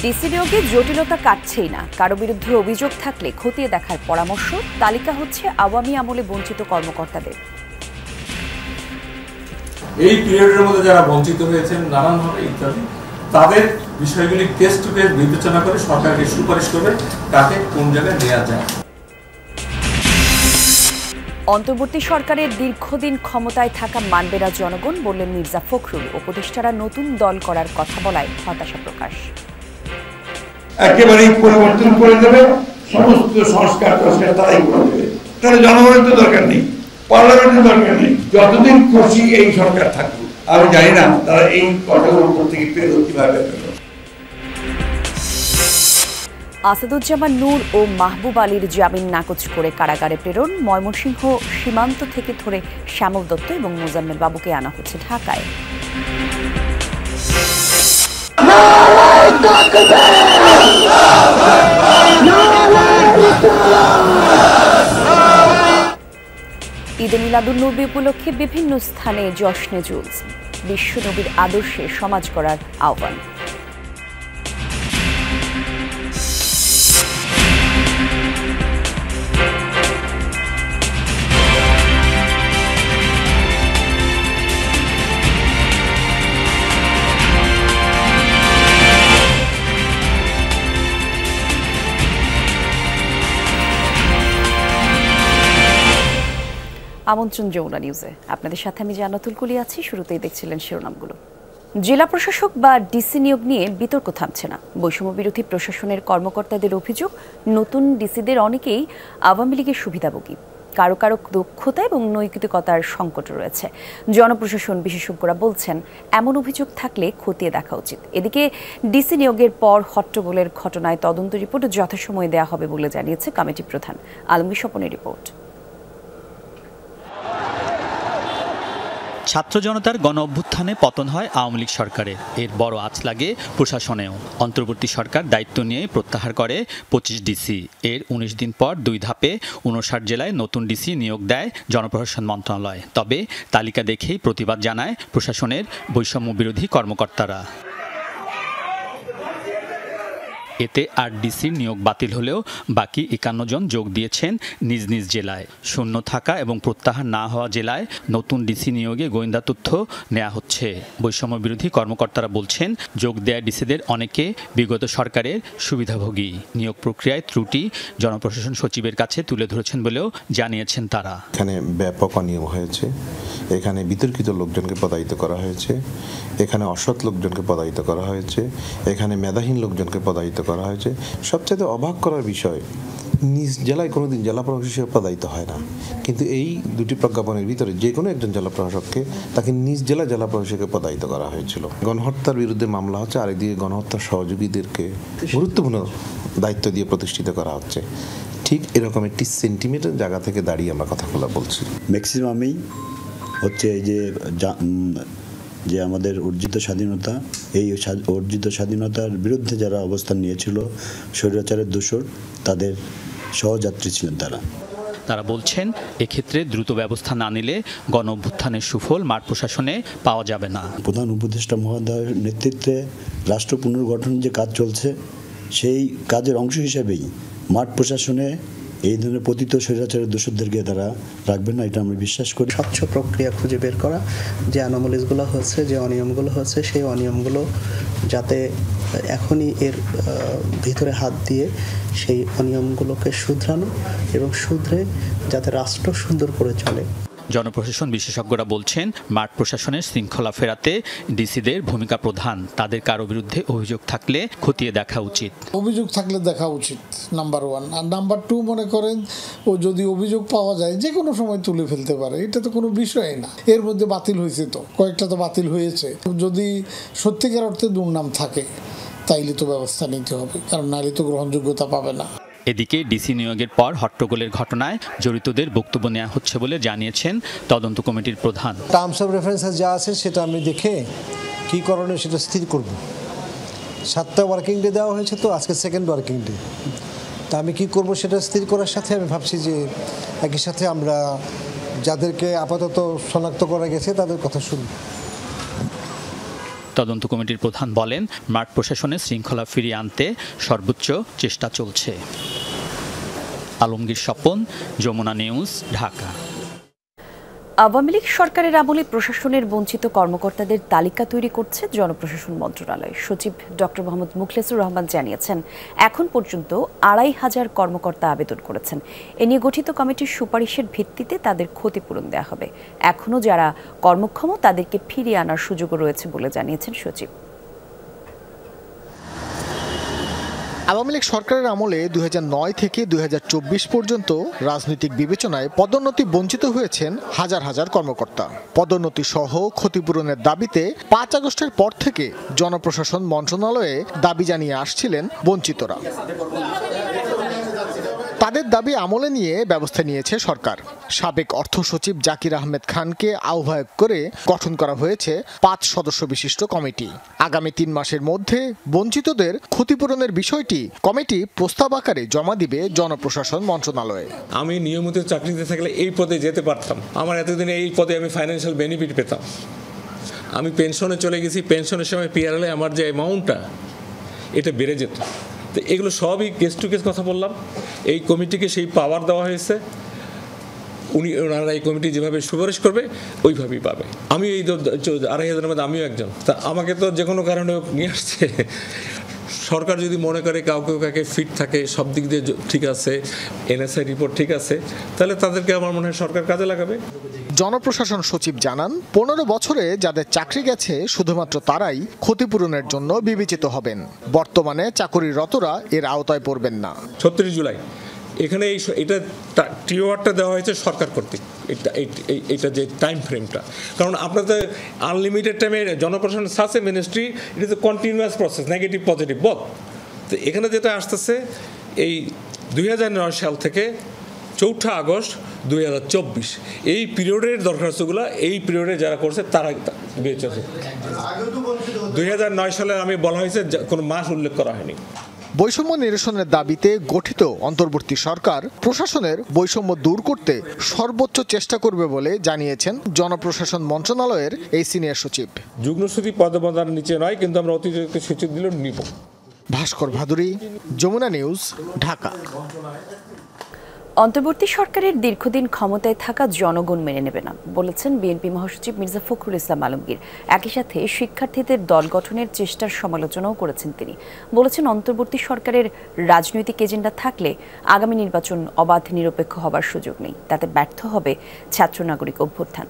DC নিয়োগে জটিলতা কাটছেই না, কারো বিরুদ্ধে অভিযোগ থাকলে খতিয়ে দেখার পরামর্শ। তালিকা হচ্ছে আওয়ামী আমলে বঞ্চিত কর্মকর্তাদের। এই পিরিয়ডের মধ্যে যারা বঞ্চিত হয়েছেন নানানভাবে ইত্যাদি, তাদের বিষয়গুলি কেস টু কেস বিবেচনা করে সরকারকে সুপারিশ করবে তাকে কোন জায়গায় নেওয়া যায়। অন্তর্বর্তী সরকারের দীর্ঘদিন ক্ষমতায় থাকা মানবে না জনগণ, বললেন মির্জা ফখরুল। উপদেষ্টারা নতুন দল করার কথা বলায় হতাশা প্রকাশ। একেবারেই পরিবর্তন করে দেবে, সমস্ত সংস্কার তারাই করে দেবে। তাহলে জনগণের তো দরকার নেই, পার্লামেন্টের দরকার নেই। যতদিন খুশি এই সরকার থাকবে, আমি জানি না তারা এই কথাগুলোর উপর থেকে পেরো কিভাবে পেল। আসাদুজ্জামান নূর ও মাহবুব আলীর জামিন নাকচ করে কারাগারে প্রেরণ। ময়মনসিংহ সীমান্ত থেকে ধরে শ্যামল দত্ত এবং মোজাম্মেল বাবুকে আনা হচ্ছে ঢাকায়। ঈদে মিলাদুন্নবী উপলক্ষে বিভিন্ন স্থানে জশ্নে জুলুস। বিশ্ব নবীর আদর্শে সমাজ গড়ার আহ্বান। আমন্ত্রণ যমুনা নিউজে, আপনাদের সাথে আমি জান্নাতুল কুলি আছি। শুরুতেই দেখছিলেন শিরোনামগুলো। জেলা প্রশাসক বা ডিসি নিয়োগ নিয়ে বিতর্ক থামছে না। বৈষম্য বিরোধী প্রশাসনের কর্মকর্তাদের অভিযোগ, নতুন ডিসিদের অনেকেই আওয়ামী লীগের সুবিধাভোগী। কারো কারো দক্ষতা এবং নৈতিকতার সংকট রয়েছে। জনপ্রশাসন বিশেষজ্ঞরা বলছেন, এমন অভিযোগ থাকলে খতিয়ে দেখা উচিত। এদিকে ডিসি নিয়োগের পর হট্টগোলের ঘটনায় তদন্ত রিপোর্ট যথাসময়ে দেওয়া হবে বলে জানিয়েছে কমিটি প্রধান। আলমগীর স্বপনের রিপোর্ট। ছাত্র জনতার গণ অভ্যুত্থানে পতন হয় আওয়ামী লীগ সরকারের। এর বড় আঁচ লাগে প্রশাসনেও। অন্তর্বর্তী সরকার দায়িত্ব নিয়ে প্রত্যাহার করে 25 ডিসি। এর 19 দিন পর 2 ধাপে 59 জেলায় নতুন ডিসি নিয়োগ দেয় জনপ্রশাসন মন্ত্রণালয়। তবে তালিকা দেখেই প্রতিবাদ জানায় প্রশাসনের বৈষম্য বিরোধী কর্মকর্তারা। এতে 8 ডিসির নিয়োগ বাতিল হলেও বাকি 51 জন যোগ দিয়েছেন নিজ নিজ জেলায়। শূন্য থাকা এবং প্রত্যাহার না হওয়া জেলায় নতুন ডিসি নিয়োগে গোয়েন্দা তথ্য নেওয়া হচ্ছে। বৈষম্য বিরোধী কর্মকর্তারা বলছেন, যোগ দেয়া ডিসিদের অনেকে বিগত সরকারের সুবিধাভোগী। নিয়োগ প্রক্রিয়ায় ত্রুটি জনপ্রশাসন সচিবের কাছে তুলে ধরেছেন বলেও জানিয়েছেন তারা। এখানে ব্যাপক অনিয়ম হয়েছে, এখানে বিতর্কিত লোকজনকে পদায়িত করা হয়েছে, এখানে অসৎ লোকজনকে পদায়িত করা হয়েছে, এখানে মেধাহীন লোকজনকে পদায়িত করা হয়েছে। সবচেয়ে অবাক করার বিষয়, নিজ জেলায় কোনোদিন জেলা প্রশাসক হিসেবে পদায়িত হয় না, কিন্তু এই দুটি প্রজ্ঞাপনের ভিতরে যে কোনো একজন জেলা প্রশাসককে তাকে নিজ জেলা জেলা প্রশাসকে পদায়িত করা হয়েছিল। গণহত্যার বিরুদ্ধে মামলা হচ্ছে, আরেকদিকে গণহত্যার সহযোগীদেরকে গুরুত্বপূর্ণ দায়িত্ব দিয়ে প্রতিষ্ঠিত করা হচ্ছে। ঠিক এরকম একটি সেন্টিমেন্টের জায়গা থেকে দাঁড়িয়ে আমরা কথাগুলো বলছি। ম্যাক্সিমামই হচ্ছে যে আমাদের অর্জিত স্বাধীনতা, এই অর্জিত স্বাধীনতার বিরুদ্ধে যারা অবস্থান নিয়েছিল, স্বৈরাচারের দোসর, তাদের সহযাত্রী ছিলেন তারা। তারা বলছেন, এক্ষেত্রে দ্রুত ব্যবস্থা না নিলে গণ অভ্যুত্থানের সুফল মাঠ প্রশাসনে পাওয়া যাবে না। প্রধান উপদেষ্টা মহোদয়ের নেতৃত্বে রাষ্ট্র পুনর্গঠন যে কাজ চলছে, সেই কাজের অংশ হিসেবেই মাঠ প্রশাসনে এই ধরনের পতিত স্বৈরাচারের দোষরদেরকে তারা রাখবেন না, এটা আমি বিশ্বাস করি। স্বচ্ছ প্রক্রিয়া খুঁজে বের করা, যে অ্যানোমালিসগুলো হচ্ছে, যে অনিয়মগুলো হচ্ছে, সেই অনিয়মগুলো যাতে এখনই এর ভিতরে হাত দিয়ে সেই অনিয়মগুলোকে শুধরানো এবং শুধরে যাতে রাষ্ট্র সুন্দর করে চলে। জনপ্রশাসন বিশেষজ্ঞরা বলছেন, মাঠ প্রশাসনের শৃঙ্খলা ফেরাতে ডিসিদের ভূমিকা প্রধান। তাদের কারো বিরুদ্ধে অভিযোগ থাকলে খতিয়ে দেখা উচিত। অভিযোগ থাকলে দেখা উচিত, নাম্বার 1। আর নাম্বার 2, মনে করেন ও যদি অভিযোগ পাওয়া যায় যে কোনো সময় তুলে ফেলতে পারে, এটা তো কোনো বিষয় না। এর মধ্যে বাতিল হয়েছে, তো কয়েকটা তো বাতিল হয়েছে। যদি সত্যিকার অর্থে দুর্নাম থাকে তাইলে তো ব্যবস্থা নিতে হবে, কারণ নারী তো গ্রহণযোগ্যতা পাবে না। এদিকে ডিসি নিয়োগের পর হট্টগোলের ঘটনায় জড়িতদের বক্তব্য নেওয়া হচ্ছে বলে জানিয়েছেন তদন্ত কমিটির প্রধান। টার্মস অফ রেফারেন্স যা আছে সেটা আমি দেখে কি করণীয় সেটা স্থির করব। 7টা ওয়ার্কিং ডে দেওয়া হয়েছে, তো আজকে 2nd ওয়ার্কিং ডে। তা আমি কি করব সেটা স্থির করার সাথে আমি ভাবছি যে একই সাথে আমরা যাদেরকে আপাতত শনাক্ত করা গেছে তাদের কথা শুনব। তদন্ত কমিটির প্রধান বলেন, মাঠ প্রশাসনে শৃঙ্খলা ফিরিয়ে আনতে সর্বোচ্চ চেষ্টা চলছে। আলমগীর স্বপন, যমুনা নিউজ, ঢাকা। আওয়ামী লীগ সরকারের আমলে প্রশাসনের বঞ্চিত কর্মকর্তাদের তালিকা তৈরি করছে জনপ্রশাসন মন্ত্রণালয়। সচিব ডক্টর মোহাম্মদ মুখলেসুর রহমান জানিয়েছেন, এখন পর্যন্ত ২৫০০ কর্মকর্তা আবেদন করেছেন। এ নিয়ে গঠিত কমিটির সুপারিশের ভিত্তিতে তাদের ক্ষতিপূরণ দেওয়া হবে। এখনও যারা কর্মক্ষম তাদেরকে ফিরিয়ে আনার সুযোগও রয়েছে বলে জানিয়েছেন সচিব। আওয়ামী লীগ সরকারের আমলে ২০০৯ থেকে ২০২৪ পর্যন্ত রাজনৈতিক বিবেচনায় পদোন্নতি বঞ্চিত হয়েছেন হাজার হাজার কর্মকর্তা। পদোন্নতি সহ ক্ষতিপূরণের দাবিতে ৫ আগস্টের পর থেকে জনপ্রশাসন মন্ত্রণালয়ে দাবি জানিয়ে আসছিলেন বঞ্চিতরা। তাদের দাবি আমলে নিয়ে ব্যবস্থা নিয়েছে সরকার। সাবেক অর্থ সচিব জাকির আহমেদ খানকে আহ্বায়ক করে গঠন করা হয়েছে ৫ সদস্য বিশিষ্ট কমিটি। আগামী ৩ মাসের মধ্যে বঞ্চিতদের ক্ষতিপূরণের বিষয়টি কমিটি প্রস্তাব আকারে জমা দিবে জনপ্রশাসন মন্ত্রণালয়ে। আমি নিয়মিত চাকরিতে থাকলে এই পদে যেতে পারতাম, আমার এতদিনে এই পদে আমি ফাইন্যান্সিয়াল বেনিফিট পেতাম। আমি পেনশনে চলে গেছি, পেনশনের সময় পিআরএলে আমার যে অ্যামাউন্টটা এটা বেড়ে যেত। তো এগুলো সবই কেস টু কেস কথা বললাম। এই কমিটিকে সেই পাওয়ার দেওয়া হয়েছে, ওনারা এই কমিটি যেভাবে সুপারিশ করবে ওইভাবেই পাবে। আমি এই ২৫০০ মধ্যে আমিও একজন, তা আমাকে তো যে কোনো কারণে নিয়ে আসছে। সরকার যদি মনে করে কাউকে ফিট থাকে, সব দিক দিয়ে ঠিক আছে, এনএসআই রিপোর্ট ঠিক আছে, তাহলে তাদেরকে আমার মনে হয় সরকার কাজে লাগাবে। জনপ্রশাসন সচিব জানান, ১৫ বছরে যাদের চাকরি গেছে শুধুমাত্র তারাই ক্ষতিপূরণের জন্য বিবেচিত হবেন। বর্তমানে চাকরিরতরা এর আওতায় পড়বেন না। ৩৬ জুলাই এখানে এটা টিওয়ারটা দেওয়া হয়েছে সরকার কর্তৃক, এটা যে টাইম ফ্রেমটা, কারণ আপনার তো আনলিমিটেড টাইমে জনপ্রশাসন সাসে ministry, it is a continuous process, negative positive both. তো এখানে যেটা আসতেছে এই ২০০৯ সাল থেকে ৪ আগস্ট ২০২৪ এই পিরিয়ডের দরখাস্তগুলো এই পিরিয়ডে যারা করছে তারা বেঁচে আছে। ২০০৯ সালে আমি বলা হয়েছে কোনো মাস উল্লেখ করা হয়নি। বৈষম্য নিরসনের দাবিতে গঠিত অন্তর্বর্তী সরকার প্রশাসনের বৈষম্য দূর করতে সর্বোচ্চ চেষ্টা করবে বলে জানিয়েছেন জনপ্রশাসন মন্ত্রণালয়ের এই সিনিয়র সচিব। যুগ্ম সচিব পদমর্যাদার নিচে নয়, কিন্তু আমরা অতিরিক্ত সচিব দিলেও নিব। ভাস্কর ভাদুরী, যমুনা নিউজ, ঢাকা। অন্তর্বর্তী সরকারের দীর্ঘদিন ক্ষমতায় থাকা জনগণ মেনে নেবে না বলেছেন বিএনপি মহাসচিব মির্জা ফখরুল ইসলাম আলমগীর। একই সাথে শিক্ষার্থীদের দল গঠনের চেষ্টার সমালোচনাও করেছেন তিনি। বলেছেন, অন্তর্বর্তী সরকারের রাজনৈতিক এজেন্ডা থাকলে আগামী নির্বাচন অবাধ নিরপেক্ষ হবার সুযোগ নেই, তাতে ব্যর্থ হবে ছাত্র নাগরিক অভ্যুত্থান।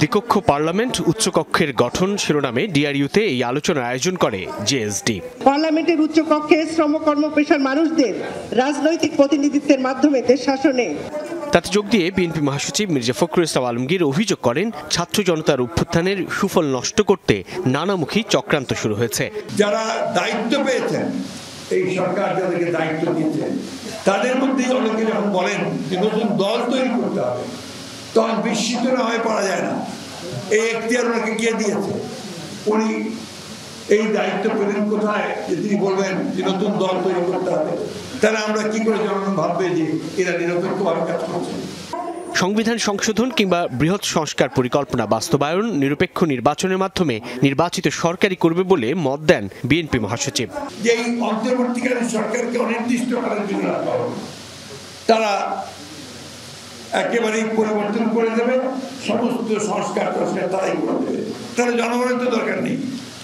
দ্বিকক্ষ পার্লামেন্ট উচ্চকক্ষের গঠন শিরোনামে ডিআরইউতে এই আলোচনার আয়োজন করে জেএসডি। পার্লামেন্টের উচ্চকক্ষে শ্রম কর্ম পেশার মানুষদের রাজনৈতিক প্রতিনিধিত্বের মাধ্যমে দেশ শাসনে তাতে যোগ দিয়ে বিএনপি মহাসচিব মির্জা ফখরুল ইসলাম আলমগীর অভিযোগ করেন, ছাত্র জনতার অভ্যুত্থানের সুফল নষ্ট করতে নানামুখী চক্রান্ত শুরু হয়েছে। যারা দায়িত্ব পেয়েছেন, এই সরকার যাদেরকে দায়িত্ব দিয়েছেন, তাদের মধ্যেই অনেকে যখন বলেন যে নতুন দল তৈরি করতে হবে, তখন বিস্মিত না হয়ে পারা যায় না। এই এখতিয়ার ওনাকে কে দিয়েছে? উনি এই দায়িত্ব পেলেন কোথায় যে তিনি বলবেন যে নতুন দল তৈরি করতে হবে? তাহলে আমরা কি করে জনগণ ভাববে যে এরা নিরপেক্ষভাবে কাজ করছে? সংবিধান সংশোধন কিংবা বৃহৎ সংস্কার পরিকল্পনা বাস্তবায়ন নিরপেক্ষ নির্বাচনের মাধ্যমে নির্বাচিত সরকারই করবে বলে মত দেন বিএনপি মহাসচিব। যে এই অন্তর্বর্তীকালীন সরকারকে অনির্দিষ্টকালের জন্য রাখা হবে, তারা একেবারেই পরিবর্তন করে দেবে, সমস্ত সংস্কার তারাই করে দেবে। তাহলে জনগণের তো দরকার নেই,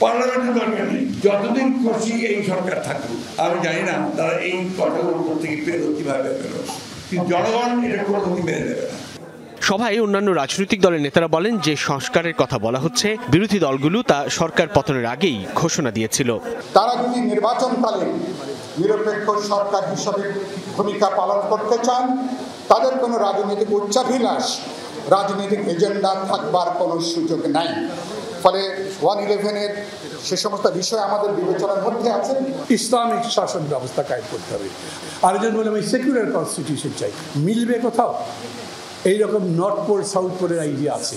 পার্লামেন্টের দরকার নেই। যতদিন খুশি এই সরকার থাকবে, আমি জানি না তারা এই কথাগুলোর উপর থেকে পেরো কিভাবে পেরো, কিন্তু জনগণ এটা কোনোদিন মেনে নেবে না। সভায় অন্যান্য রাজনৈতিক দলের নেতারা বলেন, যে সংস্কারের কথা বলা হচ্ছে বিরোধী দলগুলো তা সরকার পতনের আগেই ঘোষণা দিয়েছিল। তারা যদি নির্বাচনকালে নিরপেক্ষ সরকার হিসেবে ভূমিকা পালন করতে চান, তাদের কোনো রাজনৈতিক উচ্চাভিলাষ, রাজনৈতিক এজেন্ডা থাকবার কোনো সুযোগ নাই। ফলে 111-এর সে সমস্ত বিষয় আমাদের বিবেচনার মধ্যে আছে। ইসলামিক শাসন ব্যবস্থা কায়েম করতে হবে। আরেকজন বলে আমি সেকুলার কনস্টিটিউশন চাই, মিলবে কোথাও? এইরকম নর্থ পোল সাউথ পোলের আইডিয়া আছে।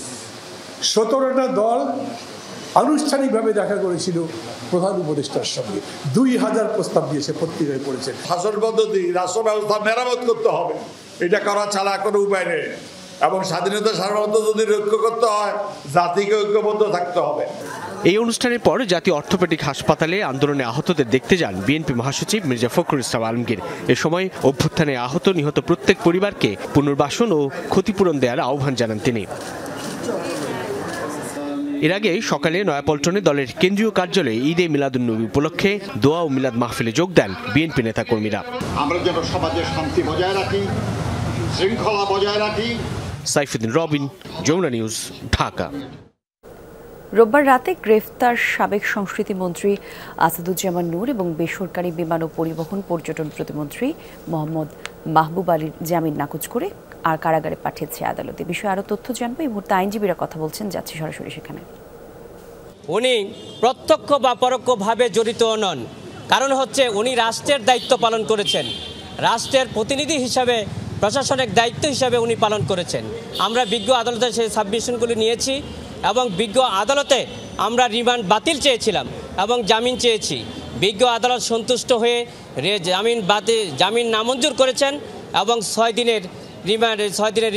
17টা দল আনুষ্ঠানিকভাবে দেখা করেছিল প্রধান উপদেষ্টার সঙ্গে, 2000 প্রস্তাব দিয়েছে, পত্রিকায় পড়েছেন। শাসন পদ্ধতি, রাষ্ট্র ব্যবস্থা মেরামত করতে হবে, এটা করা ছাড়া কোনো উপায় নেই। এবং স্বাধীনতা সার্বভৌমত্ব যদি রক্ষা করতে হয় জাতিকে ঐক্যবদ্ধ থাকতে হবে। এই অনুষ্ঠানের পর জাতীয় অর্থোপেডিক হাসপাতালে আন্দোলনে আহতদের দেখতে যান বিএনপি মহাসচিব মির্জা ফখরুল ইসলাম আলমগীর। এ সময় অভ্যুত্থানে আহত নিহত প্রত্যেক পরিবারকে পুনর্বাসন ও ক্ষতিপূরণ দেওয়ার আহ্বান জানান তিনি। এর আগে সকালে নয়াপল্টনে দলের কেন্দ্রীয় কার্যালয়ে ঈদে মিলাদুন্নবী উপলক্ষে দোয়া ও মিলাদ মাহফিলে যোগ দেন বিএনপি নেতাকর্মীরা। আমরা যেন সমাজের শান্তি বজায় রাখি, শৃঙ্খলা বজায় রাখি। সাইফুদ্দিন রবিন, যমুনা নিউজ, ঢাকা। রোববার রাতে গ্রেফতার সাবেক সংস্কৃতি মন্ত্রী আসাদুজ্জামান নূর এবং বেসরকারি বিমান ও পরিবহন পর্যটন প্রতিমন্ত্রী মোহাম্মদ মাহবুব আলীর জামিন নাকচ করে আর কারাগারে পাঠিয়েছে আদালতে। বিষয়ে আরও তথ্য জানবো, এই মুহূর্তে আইনজীবীরা কথা বলছেন, যাচ্ছি সরাসরি সেখানে। উনি প্রত্যক্ষ বা পরোক্ষভাবে জড়িত নন, কারণ হচ্ছে উনি রাষ্ট্রের দায়িত্ব পালন করেছেন, রাষ্ট্রের প্রতিনিধি হিসাবে প্রশাসনিক দায়িত্ব হিসাবে উনি পালন করেছেন। আমরা বিজ্ঞ আদালতে সেই সাবমিশনগুলি নিয়েছি এবং বিজ্ঞ আদালতে আমরা রিমান্ড বাতিল চেয়েছিলাম এবং জামিন চেয়েছি। বিজ্ঞ আদালত সন্তুষ্ট হয়ে জামিন নামঞ্জুর করেছেন এবং 6 দিনের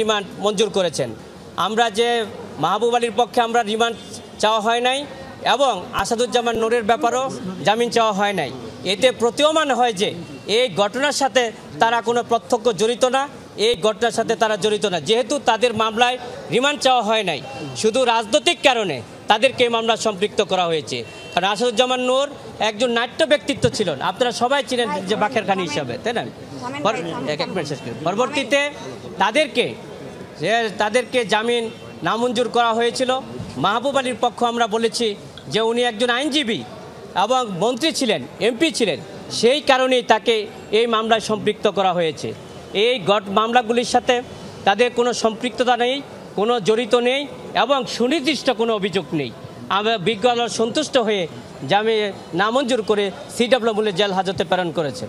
রিমান্ড মঞ্জুর করেছেন। আমরা যে মাহবুব আলীর পক্ষে আমরা রিমান্ড চাওয়া হয় নাই এবং আসাদুজ্জামান নূরের ব্যাপারেও জামিন চাওয়া হয় নাই। এতে প্রতীয়মান হয় যে এই ঘটনার সাথে তারা কোনো প্রত্যক্ষ জড়িত না, এই ঘটনার সাথে তারা জড়িত না, যেহেতু তাদের মামলায় রিমান্ড চাওয়া হয় নাই, শুধু রাজনৈতিক কারণে তাদেরকে মামলা সম্পৃক্ত করা হয়েছে। কারণ আসাদুজ্জামান নূর একজন নাট্য ব্যক্তিত্ব ছিলেন, আপনারা সবাই চিনেন যে বাকের খানি হিসাবে, তাই না? পরবর্তীতে তাদেরকে জামিন নামঞ্জুর করা হয়েছিল। মাহবুব আলীর পক্ষ আমরা বলেছি যে উনি একজন আইনজীবী এবং মন্ত্রী ছিলেন, এমপি ছিলেন, সেই কারণেই তাকে এই মামলায় সম্পৃক্ত করা হয়েছে। এই মামলাগুলির সাথে তাদের কোনো সম্পৃক্ততা নেই, কোনো জড়িত নেই এবং সুনির্দিষ্ট কোনো অভিযোগ নেই। আমরা বিজ্ঞ আদালত সন্তুষ্ট হয়ে জামিন নামঞ্জুর করে সিডব্লিউ জেল হাজতে প্রেরণ করেছে।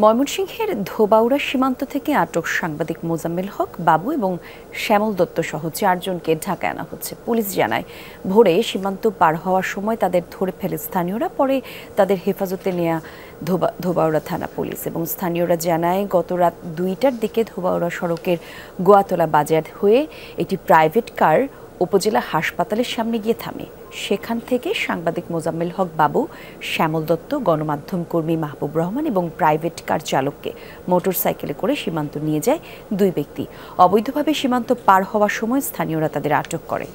ময়মনসিংহের ধোবাউড়া সীমান্ত থেকে আটক সাংবাদিক মোজাম্মেল হক, বাবু এবং শ্যামল দত্ত সহ 4 জনকে ঢাকায় আনা হচ্ছে। পুলিশ জানায় ভোরে সীমান্ত পার হওয়ার সময় তাদের ধরে ফেলে স্থানীয়রা, পরে তাদের হেফাজতে নেয়া ধোবাউড়া থানা পুলিশ। এবং স্থানীয়রা জানায় গত রাত 2টার দিকে ধোবাউড়া সড়কের গোয়াতলা বাজার হয়ে একটি প্রাইভেট কার উপজেলা হাসপাতালের সামনে গিয়ে থামে। সেখান থেকে সাংবাদিক মোজাম্মেল হক, বাবু, শ্যামল দত্ত, গণমাধ্যম কর্মী মাহবুব রহমান এবং প্রাইভেট কার চালককে মোটরসাইকেলে করে সীমান্ত নিয়ে যায় 2 ব্যক্তি। অবৈধভাবে সীমান্ত পার হওয়ার সময় স্থানীয়রা তাদের আটক করে।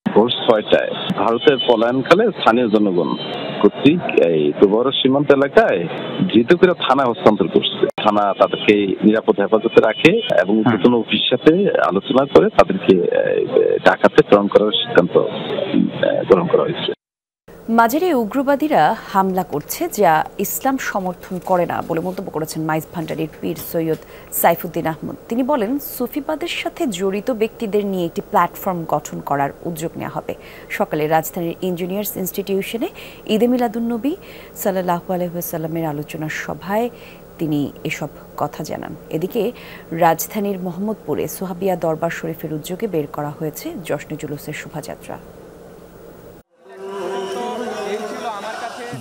ভোর 6টায় ভারতের পলায়নকালে স্থানীয় জনগণ কর্তৃক এই দুবড় সীমান্ত এলাকায় ধৃত করে থানা হস্তান্তর করছে। থানা তাদেরকে নিরাপদ হেফাজতে রাখে এবং নতুন অফিসের সাথে আলোচনা করে তাদেরকে ঢাকাতে প্রেরণ করার সিদ্ধান্ত গ্রহণ করা হয়েছে। মাঝারি উগ্রবাদীরা হামলা করছে যা ইসলাম সমর্থন করে না বলে মন্তব্য করেছেন মাইজ ভান্ডারির পীর সৈয়দ সাইফুদ্দিন আহমদ। তিনি বলেন, সুফিবাদের সাথে জড়িত ব্যক্তিদের নিয়ে একটি প্ল্যাটফর্ম গঠন করার উদ্যোগ নেওয়া হবে। সকালে রাজধানীর ইঞ্জিনিয়ার্স ইনস্টিটিউশনে ঈদে মিলাদুন্নবী সাল্লাল্লাহু আলাইহি ওয়াসাল্লামের আলোচনা সভায় তিনি এসব কথা জানান। এদিকে রাজধানীর মোহাম্মদপুরে সোহাবিয়া দরবার শরীফের উদ্যোগে বের করা হয়েছে জশ্নে জুলুসের শোভাযাত্রা।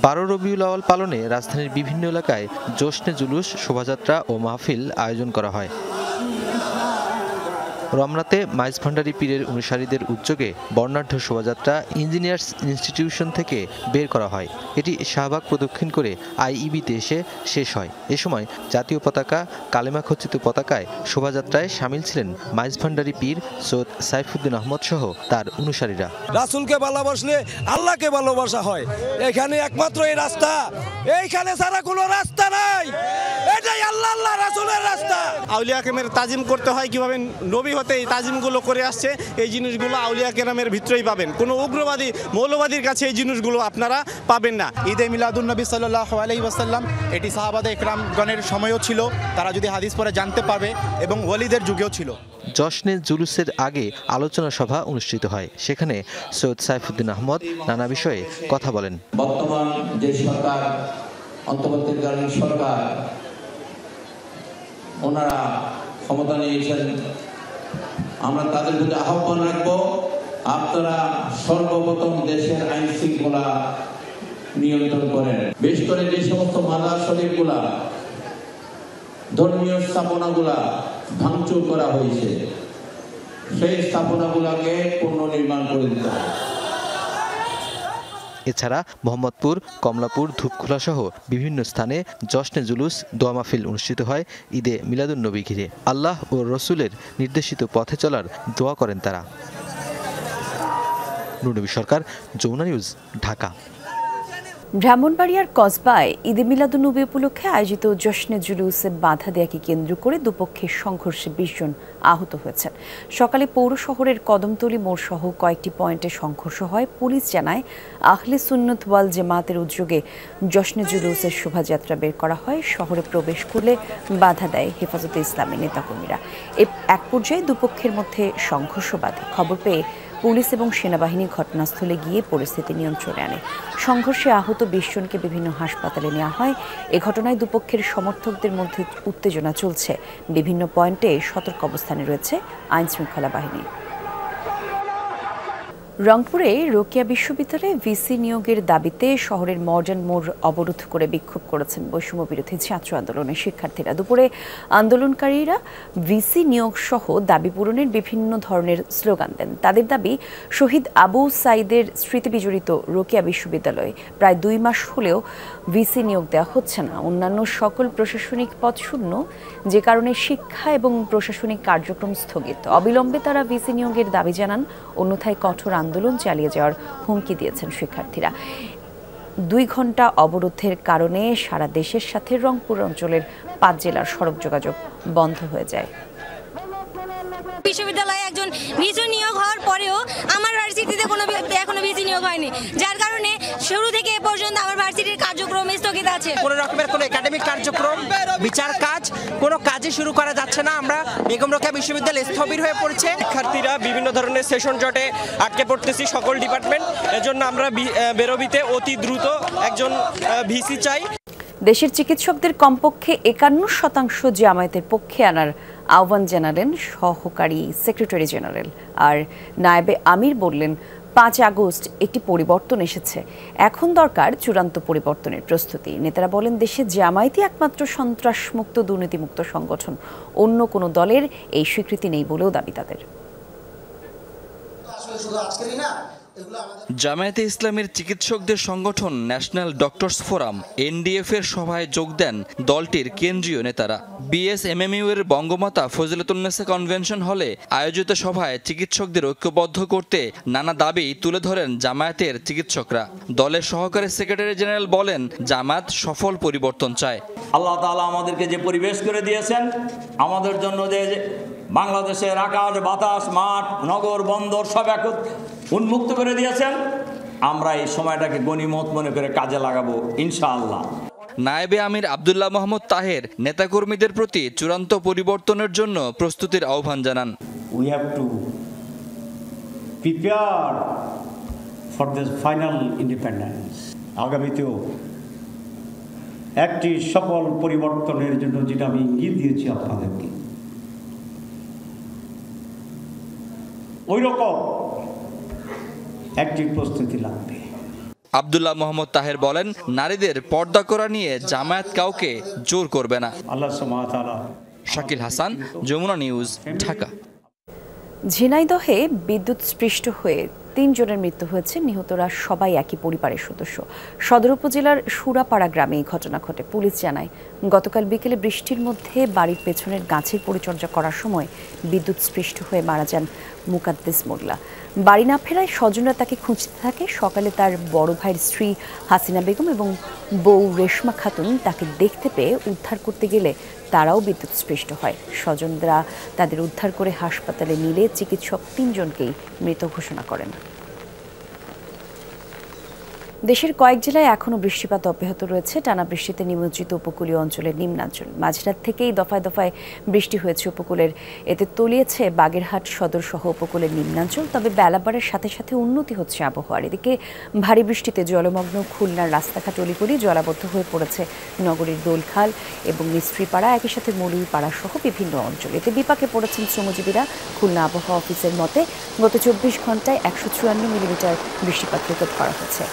12 রবিউল আউয়াল পালনে রাজধানীর বিভিন্ন এলাকায় জশ্নে জুলুস, শোভাযাত্রা ও মাহফিল আয়োজন করা হয়। রমনাতে মাইজ ভান্ডারি পীরের অনুসারীদের উদ্যোগে বর্ণাঢ্য শোভাযাত্রা ইঞ্জিনিয়ার্স ইনস্টিটিউশন থেকে বের করা হয়। এটি শাহবাগ প্রদক্ষিণ করে আইইবিতে এসে শেষ হয়। এ সময় জাতীয় পতাকা, কালেমা খচিত পতাকায় শোভাযাত্রায় সামিল ছিলেন মাইজ ভান্ডারি পীর সৈয়দ সাইফুদ্দিন আহমদ সহ তার অনুসারীরা। রাসূলকে ভালোবাসলে আল্লাহকে ভালোবাসা হয়। এখানে একমাত্র এই রাস্তা, এইখানে ছাড়া কোনো রাস্তা নাই। এটাই আল্লাহ আল্লাহ রাসূলের রাস্তা। আউলিয়া কেরামের তাজিম করতে হয় কিভাবে, নবী হতে এই তাজিমগুলো করে আসছে, এই জিনিসগুলো আউলিয়া কেরামের ভিতরেই পাবেন। কোনো উগ্রবাদী মৌলবাদীর কাছে এই জিনিসগুলো আপনারা পাবেন না। ঈদে মিলাদুন্নবী সাল্লাল্লাহু আলাইহি ওয়াসাল্লাম এটি সাহাবায়ে একরামগণের সময়ও ছিল, তারা যদি হাদিস পড়ে জানতে পারবে, এবং ওয়ালিদের যুগেও ছিল। জশ্নে জুলুসের আগে আলোচনা সভা অনুষ্ঠিত হয়। সেখানে সৈয়দ সাইফুদ্দিন আহমদ নানা বিষয়ে কথা বলেন। বর্তমান যে সরকার, অন্তর্বর্তীকালীন সরকার, ওনারা ক্ষমতা নিয়েছেন, আমরা তাদের প্রতি আহ্বান রাখবো, আপনারা সর্বপ্রথম দেশের আইন শৃঙ্খলা নিয়ন্ত্রণ করেন। বিশেষ করে যে সমস্ত মাজার শরীফগুলা ধর্মীয় স্থাপনাগুলা ভাঙচুর করা হয়েছে, সেই স্থাপনাগুলোকে পুনর্নির্মাণ করে দিতে হবে। এছাড়া মোহাম্মদপুর, কমলাপুর, ধূপখোলা সহ বিভিন্ন স্থানে জশ্নে জুলুস, দোয়া মাহফিল অনুষ্ঠিত হয় ঈদে মিলাদুন্নবী ঘিরে। আল্লাহ ও রসুলের নির্দেশিত পথে চলার দোয়া করেন তারা। নুরনবী সরকার, যমুনা নিউজ, ঢাকা। ব্রাহ্মণবাড়িয়ার কসবায় ঈদে মিলাদুন্নবী উপলক্ষে আয়োজিত জশ্নে জুলুসে বাধা দেয়াকে কেন্দ্র করে দুপক্ষের সংঘর্ষে 20 জন আহত হয়েছেন। সকালে পৌর শহরের কদমতলী মোড় সহ কয়েকটি পয়েন্টে সংঘর্ষ হয়। পুলিশ জানায়, আহলে সুন্নত ওয়াল জামাতের উদ্যোগে জশ্নে জুলুসের শোভাযাত্রা বের করা হয়। শহরে প্রবেশ করলে বাধা দেয় হেফাজতে ইসলামের নেতাকর্মীরা। এক পর্যায়ে দুপক্ষের মধ্যে সংঘর্ষ বাধে। খবর পেয়ে পুলিশ এবং সেনাবাহিনী ঘটনাস্থলে গিয়ে পরিস্থিতি নিয়ন্ত্রণে আনে। সংঘর্ষে আহত 20 জনকে বিভিন্ন হাসপাতালে নেওয়া হয়। এ ঘটনায় দুপক্ষের সমর্থকদের মধ্যে উত্তেজনা চলছে। বিভিন্ন পয়েন্টে সতর্ক অবস্থানে রয়েছে আইনশৃঙ্খলা বাহিনী। রংপুরে রোকেয়া বিশ্ববিদ্যালয়ে ভিসি নিয়োগের দাবিতে শহরের মডার্ন মোড় অবরোধ করে বিক্ষোভ করেছেন বৈষম্য বিরোধী ছাত্র আন্দোলনের শিক্ষার্থীরা। দুপুরে আন্দোলনকারীরা ভিসি নিয়োগ সহ দাবি পূরণের বিভিন্ন ধরনের স্লোগান দেন। তাদের দাবি, শহীদ আবু সাইদের স্মৃতি বিজড়িত রোকেয়া বিশ্ববিদ্যালয়ে প্রায় 2 মাস হলেও ভিসি নিয়োগ দেওয়া হচ্ছে না। অন্যান্য সকল প্রশাসনিক পদ শূন্য, যে কারণে শিক্ষা এবং প্রশাসনিক কার্যক্রম স্থগিত। অবিলম্বে তারা ভিসি নিয়োগের দাবি জানান, অন্যথায় কঠোর আন্দোলন চালিয়ে যাওয়ার হুমকি দিয়েছেন শিক্ষার্থীরা। 2 ঘন্টা অবরোধের কারণে সারা দেশের সাথে রংপুর অঞ্চলের 5 জেলার সড়ক যোগাযোগ বন্ধ হয়ে যায়। বিশ্ববিদ্যালয়ে একজন ভিসি নিয়োগ হওয়ার পরেও আমার ভার্সিটিতে এখনো ভিসি নিয়োগ হয়নি, যার কারণে শুরু থেকে এ পর্যন্ত আমার ভার্সিটির কার্যক্রম স্থগিত আছে। কোনো রকমের কোনো একাডেমিক কার্যক্রম, বিচার কাজ, কোনো কাজই শুরু করা যাচ্ছে না। আমরা বেগম রোকেয়া বিশ্ববিদ্যালয় স্থবির হয়ে পড়ছে। শিক্ষার্থীরা বিভিন্ন ধরনের সেশন জটে আটকে পড়তেছি সকল ডিপার্টমেন্ট। এজন্য আমরা বেরোবিতে অতি দ্রুত একজন ভিসি চাই। দেশের চিকিৎসকদের কমপক্ষে 51% জামায়াতের পক্ষে আনার আহ্বান জানালেন সহকারী সেক্রেটারি জেনারেল। আর নায়েবে আমির বললেন, 5 আগস্ট একটি পরিবর্তন এসেছে, এখন দরকার চূড়ান্ত পরিবর্তনের প্রস্তুতি। নেতারা বলেন, দেশে জামায়াতই একমাত্র সন্ত্রাসমুক্ত, দুর্নীতিমুক্ত সংগঠন, অন্য কোনো দলের এই স্বীকৃতি নেই বলেও দাবি তাদের। জামায়াতে ইসলামের চিকিৎসকদের সংগঠন ন্যাশনাল ডক্টরস ফোরাম এনডিএফ এর সভায় যোগ দেন দলটির কেন্দ্রীয় নেতারা। বিএসএমএমইউ এর বঙ্গমাতা ফজিলাতুন্নেসা কনভেনশন হলে আয়োজিত সভায় চিকিৎসকদের ঐক্যবদ্ধ করতে নানা দাবি তুলে ধরেন জামায়াতের চিকিৎসকরা। দলের সহকারী সেক্রেটারি জেনারেল বলেন, জামায়াত সফল পরিবর্তন চায়। আল্লাহ তাআলা আমাদেরকে যে পরিবেশ করে দিয়েছেন, আমাদের জন্য যে বাংলাদেশের আকাশ, বাতাস, মাঠ, নগর, বন্দর সব উন্মুক্ত করে দিয়েছেন, আমরা এই সময়টাকে গনিমত মনে করে কাজে লাগাবো ইনশাআল্লাহ। নায়েবে আমির আব্দুল্লাহ মোহাম্মদ তাহের নেতাকর্মীদের প্রতি চূড়ান্ত পরিবর্তনের জন্য প্রস্তুতির আহ্বান জানান। We have to prepare for this final independence. আগামীতেও একটি সফল পরিবর্তনের জন্য যেটা আমি ইঙ্গিত দিয়েছি আপনাদেরকে, ওই রকম একটি প্রস্তুতি লাগবে। আব্দুল্লাহ মোহাম্মদ তাহের বলেন, নারীদের পর্দা করা নিয়ে জামায়াত কাউকে জোর করবে না। আল্লাহ সুবহানাহু ওয়া তাআলা। শাকিল হাসান, যমুনা নিউজ, ঢাকা। ঝিনাইদহে বিদ্যুৎ স্পৃষ্ট হয়ে 3 জনের মৃত্যু হয়েছে। নিহতরা সবাই একই পরিবারের সদস্য। সদর উপজেলার সুরাপাড়া গ্রামে এই ঘটনা ঘটে। পুলিশ জানায়, গতকাল বিকেলে বৃষ্টির মধ্যে বাড়ির পেছনের গাছের পরিচর্যা করার সময় বিদ্যুৎ স্পৃষ্ট হয়ে মারা যান মুকাদ্দেস মোল্লা। বাড়ি না ফেরায় স্বজনরা তাকে খুঁজতে থাকে। সকালে তার বড় ভাইয়ের স্ত্রী হাসিনা বেগম এবং বউ রেশমা খাতুন তাকে দেখতে পেয়ে উদ্ধার করতে গেলে তারাও বিদ্যুৎ স্পৃষ্ট হয়। স্বজনরা তাদের উদ্ধার করে হাসপাতালে নিলে চিকিৎসক 3 জনকেই মৃত ঘোষণা করেন। দেশের কয়েক জেলায় এখনও বৃষ্টিপাত অব্যাহত রয়েছে। টানা বৃষ্টিতে নিমজ্জিত উপকূলীয় অঞ্চলের নিম্নাঞ্চল। মাঝরাত থেকেই দফায় দফায় বৃষ্টি হয়েছে উপকূলের। এতে তলিয়েছে বাগেরহাট সদর সহ উপকূলের নিম্নাঞ্চল। তবে বেলা বাড়ার সাথে সাথে উন্নতি হচ্ছে আবহাওয়ার। এদিকে ভারী বৃষ্টিতে জলমগ্ন খুলনার রাস্তাঘাট অলিগলি জলাবদ্ধ হয়ে পড়েছে নগরীর দোলখাল এবং মিস্ত্রিপাড়া, একই সাথে মৌলভীপাড়া সহ বিভিন্ন অঞ্চল। এতে বিপাকে পড়েছেন শ্রমজীবীরা। খুলনা আবহাওয়া অফিসের মতে গত 24 ঘন্টায় 154 মিলিমিটার বৃষ্টিপাত রেকর্ড করা হয়েছে।